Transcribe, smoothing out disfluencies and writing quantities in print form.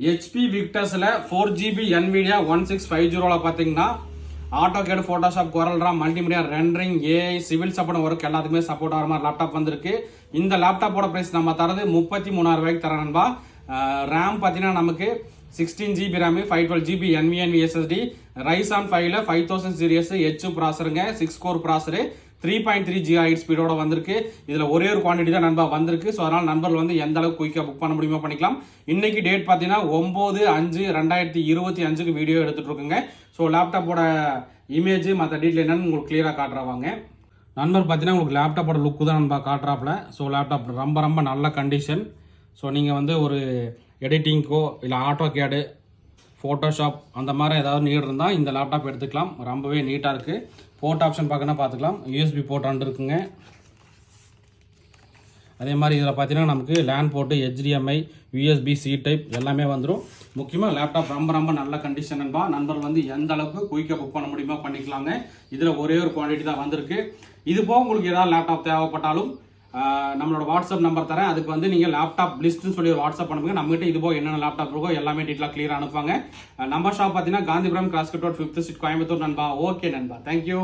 HP விக்டர்ஸ்ல 4GB NVIDIA 1650 பாத்தீங்கன்னா AutoCAD, Photoshop, CorelDRAW, multimedia, rendering, AI, civil support work எல்லாத்துக்குமே support ஆகிற மாதிரி laptop வந்திருக்கு. இந்த லேப்டாப்போட பிரைஸ் நம்ம தரது 33,000 ரூபாய்க்கு தர நண்பா. ரேம் பார்த்தீங்கன்னா நமக்கு 16GB RAM, 512GB NVMe SSD, Ryzen 5ல 5000 series H ப்ராசருங்க, 6 core processor, 3.3 GHz ஸ்பீடோட வந்திருக்கு. இதுல ஒரே ஒரு குவான்டிட்டி தான் நண்பா வந்திருக்கு. ஸோ அதனால நண்பர்கள் வந்து எந்த அளவுக்கு குயிக்காக புக் பண்ண முடியுமோ பண்ணிக்கலாம். இன்னைக்கு டேட் பார்த்தீங்கன்னா 9/5/2025 வீடியோ எடுத்துட்டு இருக்குங்க. ஸோ லேப்டாப்போட இமேஜ் மற்ற டீட்டெயில் என்னன்னு உங்களுக்கு கிளியராக காட்டுறவாங்க. நண்பர் பார்த்தீங்கன்னா உங்களுக்கு லேப்டாப்போட லுக்கு தான் நண்பா காட்டுறாப்புல. ஸோ லேப்டாப் ரொம்ப நல்ல கண்டிஷன். ஸோ நீங்கள் வந்து ஒரு எடிட்டிங்க்கோ இல்லை AutoCAD, ஃபோட்டோஷாப் அந்த மாதிரி ஏதாவது நீட் இருந்தால் இந்த லேப்டாப் எடுத்துக்கலாம். ரொம்பவே நீட்டாக இருக்குது. போர்ட் ஆப்ஷன் பார்த்துக்கலாம். USB போர்ட் ரெண்டு இருக்குங்க. அதே மாதிரி இதில் பார்த்தீங்கன்னா நமக்கு lane board, HDMI, USB-C type எல்லாமே வந்துடும். முக்கியமாக லேப்டாப் ரொம்ப நல்ல கண்டிஷன் நண்பா. நண்பர்கள் வந்து எந்த அளவுக்கு குயிக்காக புக் பண்ண முடியுமோ பண்ணிக்கலாங்க. இதில் ஒரே ஒரு குவான்டிட்டி தான் வந்திருக்கு. இது போக உங்களுக்கு ஏதாவது லேப்டாப் தேவைப்பட்டாலும் நம்மளோட வாட்ஸ்அப் நம்பர் தரேன். அதுக்கு வந்து நீங்கள் லேப்டாப் லிஸ்ட்னு சொல்லி ஒரு வாட்ஸ்அப் பண்ணுங்க. நம்மகிட்ட இது போக என்னென்ன லேப்டாப் இருக்கோ எல்லாமே டீட்டெயிலாக கிளியராக அனுப்புவாங்க. நம்ம ஷாப் பார்த்தீங்கன்னா Gandhipuram, cross cut road, 5th street, Coimbatore நண்பா. ஓகே நண்பா, தேங்க்யூ.